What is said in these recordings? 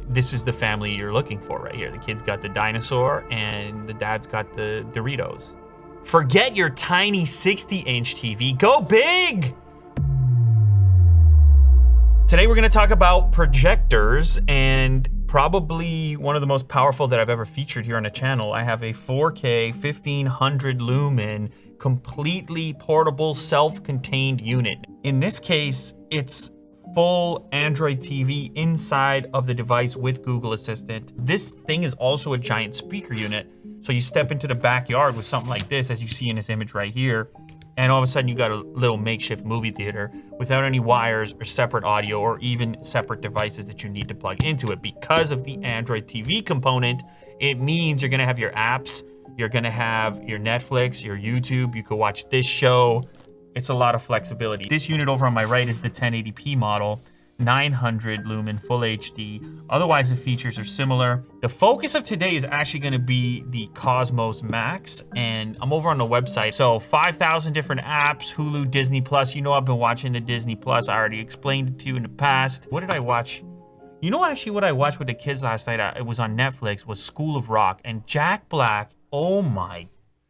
this is the family you're looking for right here. The kid's got the dinosaur and the dad's got the Doritos. Forget your tiny 60-inch TV. Go big! Today we're going to talk about projectors, and probably one of the most powerful that I've ever featured here on the channel. I have a 4K 1500 lumen completely portable self-contained unit. In this case, it's full Android TV inside of the device with Google Assistant. This thing is also a giant speaker unit. So you step into the backyard with something like this, as you see in this image right here, and all of a sudden you got a little makeshift movie theater without any wires or separate audio or even separate devices that you need to plug into it. Because of the Android TV component, it means you're gonna have your apps, you're gonna have your Netflix, your YouTube, you could watch this show. It's a lot of flexibility. This unit over on my right is the 1080p model, 900 lumen full HD. Otherwise, the features are similar. The focus of today is actually gonna be the Cosmos Max, and I'm over on the website. So 5,000 different apps, Hulu, Disney Plus. You know I've been watching the Disney Plus. I already explained it to you in the past. What did I watch? You know actually what I watched with the kids last night, it was on Netflix, was School of Rock. And Jack Black, oh my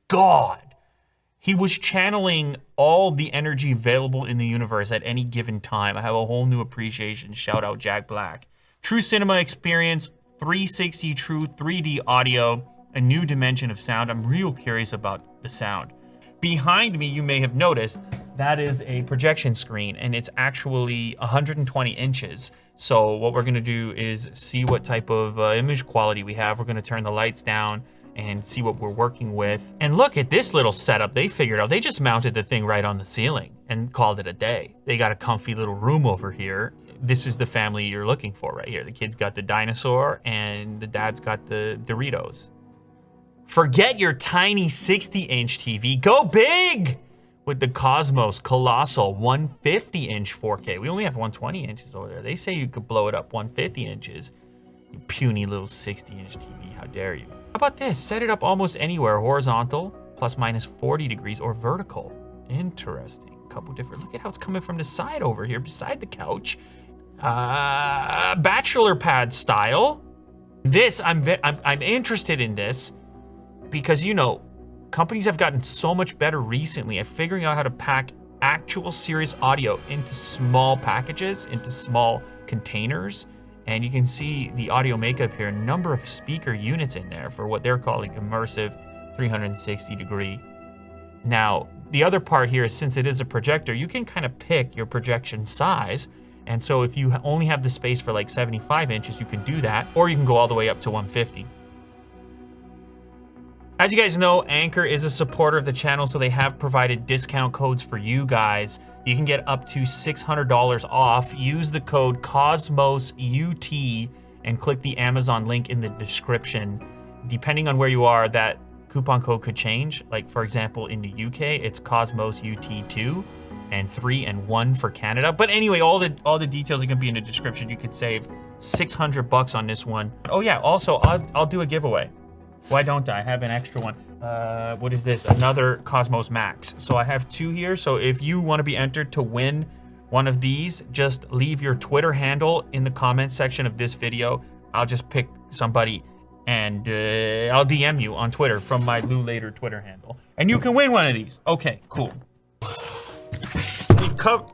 God. He was channeling all the energy available in the universe at any given time. I have a whole new appreciation. Shout out Jack Black. True cinema experience, 360 true 3D audio, a new dimension of sound. I'm real curious about the sound. Behind me, you may have noticed, that is a projection screen, and it's actually 120 inches. So what we're gonna do is see what type of image quality we have. We're gonna turn the lights down and see what we're working with. And look at this little setup they figured out. They just mounted the thing right on the ceiling and called it a day. They got a comfy little room over here. This is the family you're looking for right here. The kid's got the dinosaur and the dad's got the Doritos. Forget your tiny 60-inch TV. Go big with the Cosmos colossal 150-inch 4K. We only have 120 inches over there. They say you could blow it up 150 inches. You puny little 60-inch TV, how dare you. How about this? Set it up almost anywhere, horizontal, plus minus 40 degrees, or vertical. Interesting. Couple different, look at how it's coming from the side over here, beside the couch. Bachelor pad style. This, I'm interested in this because, you know, companies have gotten so much better recently at figuring out how to pack actual serious audio into small packages, into small containers. And you can see the audio makeup here, a number of speaker units in there for what they're calling immersive 360 degree. Now, the other part here is, since it is a projector, you can kind of pick your projection size. And so if you only have the space for like 75 inches, you can do that, or you can go all the way up to 150. As you guys know, Anchor is a supporter of the channel, so they have provided discount codes for you guys. You can get up to $600 off. Use the code COSMOSUT and click the Amazon link in the description. Depending on where you are, that coupon code could change. Like, for example, in the UK, it's COSMOSUT2 and 3 and 1 for Canada. But anyway, all the details are gonna be in the description. You could save $600 on this one. Oh yeah, also, I'll do a giveaway. Why don't I have an extra one? What is this? Another Cosmos Max. So I have two here. So if you want to be entered to win one of these, just leave your Twitter handle in the comments section of this video. I'll just pick somebody and I'll DM you on Twitter from my Lou Later Twitter handle. And you can win one of these. Okay, cool.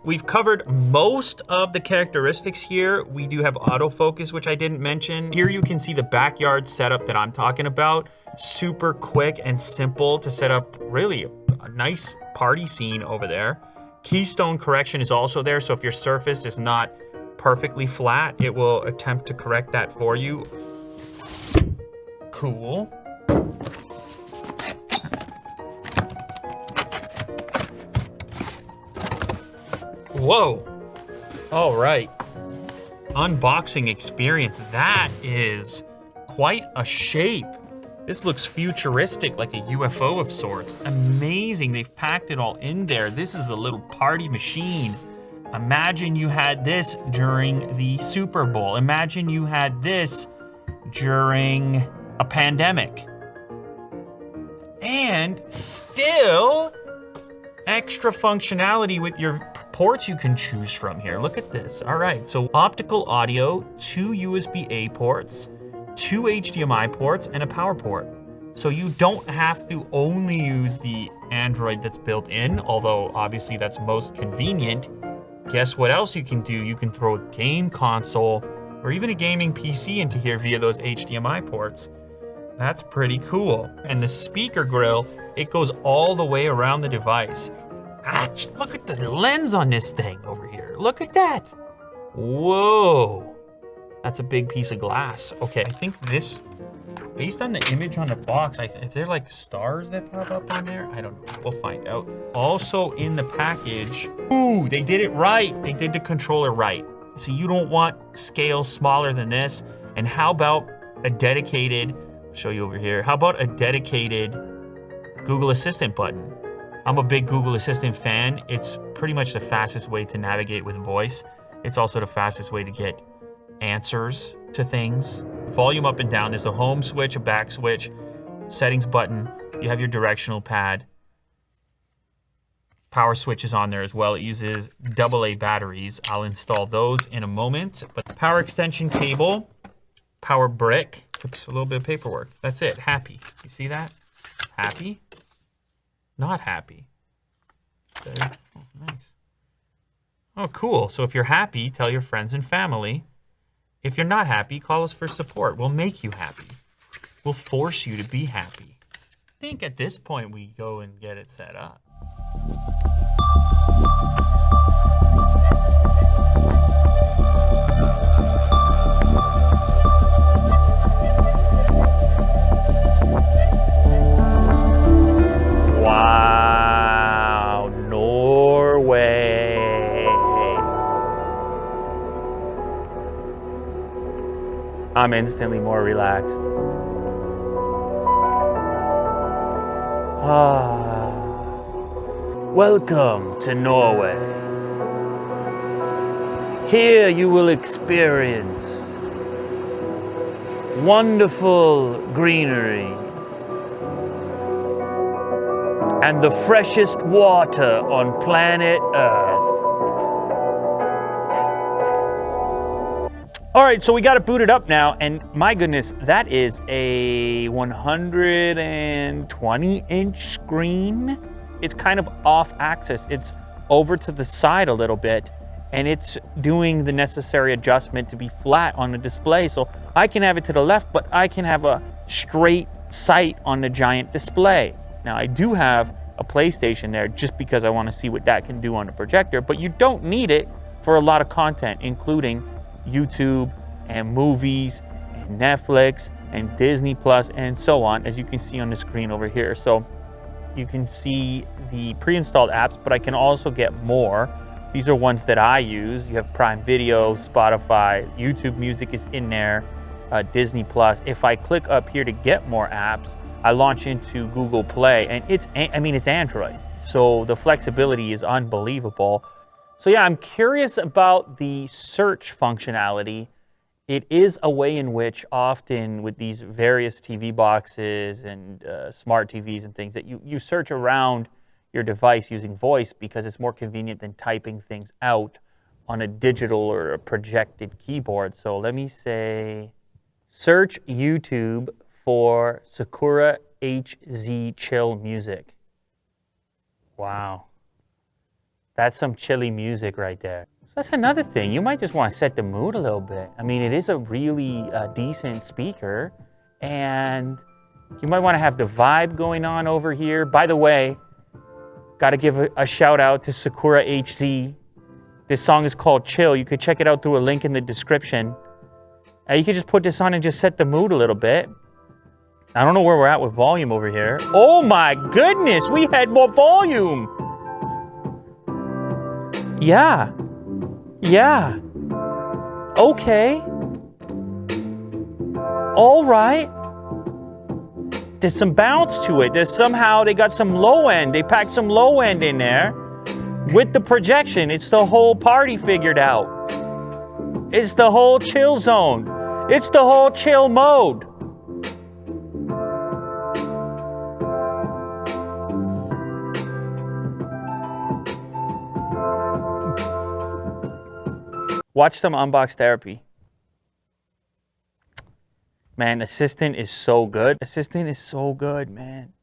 We've covered most of the characteristics here. We do have autofocus, which I didn't mention. Here you can see the backyard setup that I'm talking about. Super quick and simple to set up, really a nice party scene over there. Keystone correction is also there, so if your surface is not perfectly flat, it will attempt to correct that for you. Cool. Whoa. All right. Unboxing experience. That is quite a shape. This looks futuristic, like a UFO of sorts. Amazing. They've packed it all in there. This is a little party machine. Imagine you had this during the Super Bowl. Imagine you had this during a pandemic. And still extra functionality with your ports you can choose from here. Look at this. All right, so optical audio, 2 USB-A ports, 2 HDMI ports, and a power port. So you don't have to only use the Android that's built in, although obviously that's most convenient. Guess what else you can do? You can throw a game console or even a gaming PC into here via those HDMI ports. That's pretty cool. And the speaker grill, it goes all the way around the device. Actually, look at the lens on this thing over here. Look at that. Whoa. That's a big piece of glass. Okay, I think this, based on the image on the box, is there like stars that pop up on there? I don't know, we'll find out. Also in the package, ooh, they did it right. They did the controller right. So you don't want scale smaller than this. And how about a dedicated, I'll show you over here. How about a dedicated Google Assistant button? I'm a big Google Assistant fan. It's pretty much the fastest way to navigate with voice. It's also the fastest way to get answers to things. Volume up and down. There's a home switch, a back switch, settings button. You have your directional pad. Power switch is on there as well. It uses AA batteries. I'll install those in a moment. But power extension cable, power brick. Oops, a little bit of paperwork. That's it. Happy. You see that? Happy? Not happy. There. Oh, nice. Oh, cool. So if you're happy, tell your friends and family. If you're not happy, call us for support. We'll make you happy. We'll force you to be happy. I think at this point we go and get it set up. Wow, Norway. I'm instantly more relaxed. Welcome to Norway. Here you will experience wonderful greenery and the freshest water on planet Earth. All right, so we got it booted up now, and my goodness, that is a 120-inch screen. It's kind of off axis. It's over to the side a little bit, and it's doing the necessary adjustment to be flat on the display. So I can have it to the left, but I can have a straight sight on the giant display. Now I do have a PlayStation there just because I want to see what that can do on the projector, but you don't need it for a lot of content, including YouTube and movies and Netflix and Disney Plus and so on, as you can see on the screen over here. So you can see the pre-installed apps, but I can also get more. These are ones that I use. You have Prime Video, Spotify, YouTube Music is in there, Disney Plus. If I click up here to get more apps, I launch into Google Play, and it's Android. So the flexibility is unbelievable. So yeah, I'm curious about the search functionality. It is a way in which often with these various TV boxes and smart TVs and things that you search around your device using voice because it's more convenient than typing things out on a digital or a projected keyboard. So let me say, search YouTube for Sakura HZ chill music. Wow. That's some chilly music right there. So that's another thing. You might just want to set the mood a little bit. I mean, it is a really decent speaker, and you might want to have the vibe going on over here. By the way, got to give a shout out to Sakura HZ. This song is called Chill. You could check it out through a link in the description. You could just put this on and just set the mood a little bit. I don't know where we're at with volume over here. Oh my goodness, we had more volume. Yeah. Okay. All right. There's some bounce to it. Somehow they got some low end. They packed some low end in there with the projection. It's the whole party figured out. It's the whole chill zone. It's the whole chill mode. Watch some Unbox therapy. Man, Assistant is so good. Assistant is so good, man.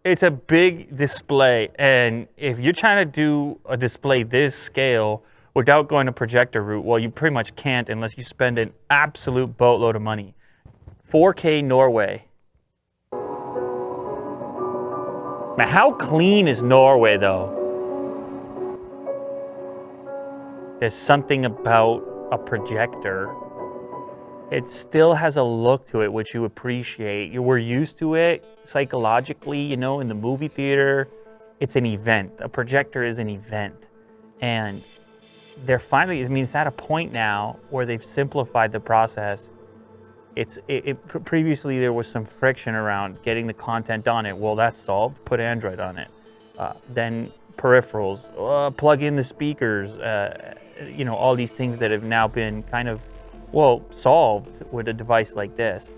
It's a big display, and if you're trying to do a display this scale without going to projector route, well, you pretty much can't unless you spend an absolute boatload of money. 4K Norway. Man, how clean is Norway, though? There's something about a projector. It still has a look to it, which you appreciate. We're used to it psychologically, you know, in the movie theater. It's an event. A projector is an event. And they're finally, I mean, it's at a point now where they've simplified the process. Previously, there was some friction around getting the content on it. Well, that's solved. Put Android on it. Then peripherals, plug in the speakers, you know, all these things that have now been kind of, well, solved with a device like this.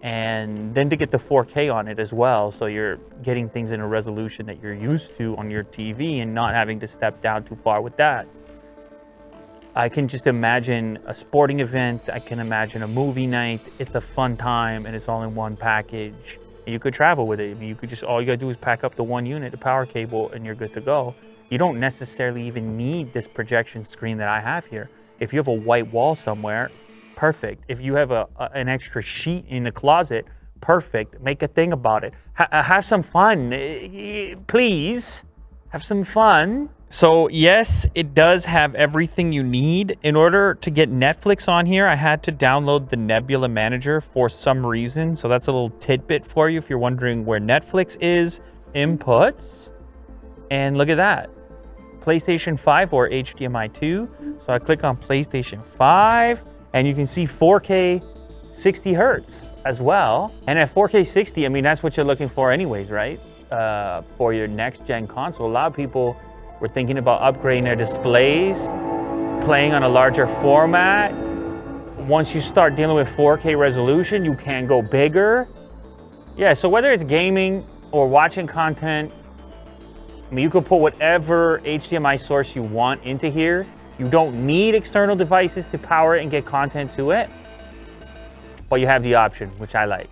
And then to get the 4K on it as well, so you're getting things in a resolution that you're used to on your TV and not having to step down too far with that. I can just imagine a sporting event, I can imagine a movie night. It's a fun time and it's all in one package. And you could travel with it. I mean, you could just, all you gotta do is pack up the one unit, the power cable, and you're good to go. You don't necessarily even need this projection screen that I have here. If you have a white wall somewhere, perfect. If you have an extra sheet in the closet, perfect. Make a thing about it. Have some fun, please. Have some fun. So yes, it does have everything you need. In order to get Netflix on here, I had to download the Nebula Manager for some reason. So that's a little tidbit for you if you're wondering where Netflix is. Inputs. And look at that. PlayStation 5 or HDMI 2. So I click on PlayStation 5. And you can see 4K 60 hertz as well. And at 4K 60, I mean, that's what you're looking for anyways, right? For your next gen console. A lot of people were thinking about upgrading their displays, playing on a larger format. Once you start dealing with 4K resolution, you can go bigger. Yeah, so whether it's gaming or watching content, I mean, you could put whatever HDMI source you want into here. You don't need external devices to power it and get content to it, but you have the option, which I like.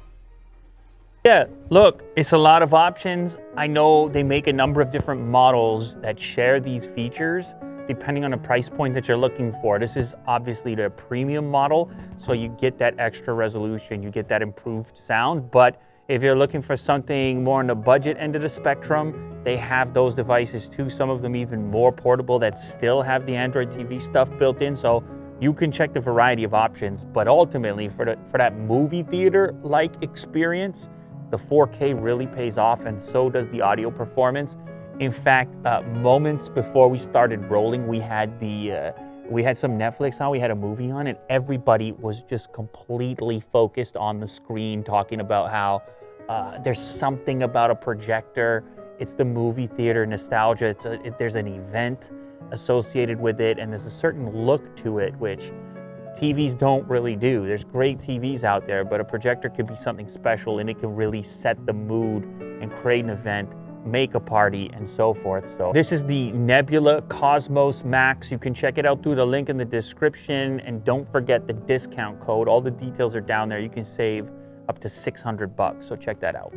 Yeah, look, it's a lot of options. I know they make a number of different models that share these features depending on the price point that you're looking for. This is obviously the premium model, so you get that extra resolution, you get that improved sound, but if you're looking for something more on the budget end of the spectrum, they have those devices too, some of them even more portable that still have the Android TV stuff built in, so you can check the variety of options. But ultimately, for that movie theater-like experience, the 4K really pays off, and so does the audio performance. In fact, moments before we started rolling, we had some Netflix on, we had a movie on, and everybody was just completely focused on the screen, talking about how there's something about a projector. It's the movie theater nostalgia. There's an event associated with it, and there's a certain look to it, which TVs don't really do. There's great TVs out there, but a projector could be something special, and it can really set the mood and create an event, make a party, and so forth. So this is the Nebula Cosmos Max. You can check it out through the link in the description, and don't forget the discount code. All the details are down there. You can save up to $600, so check that out.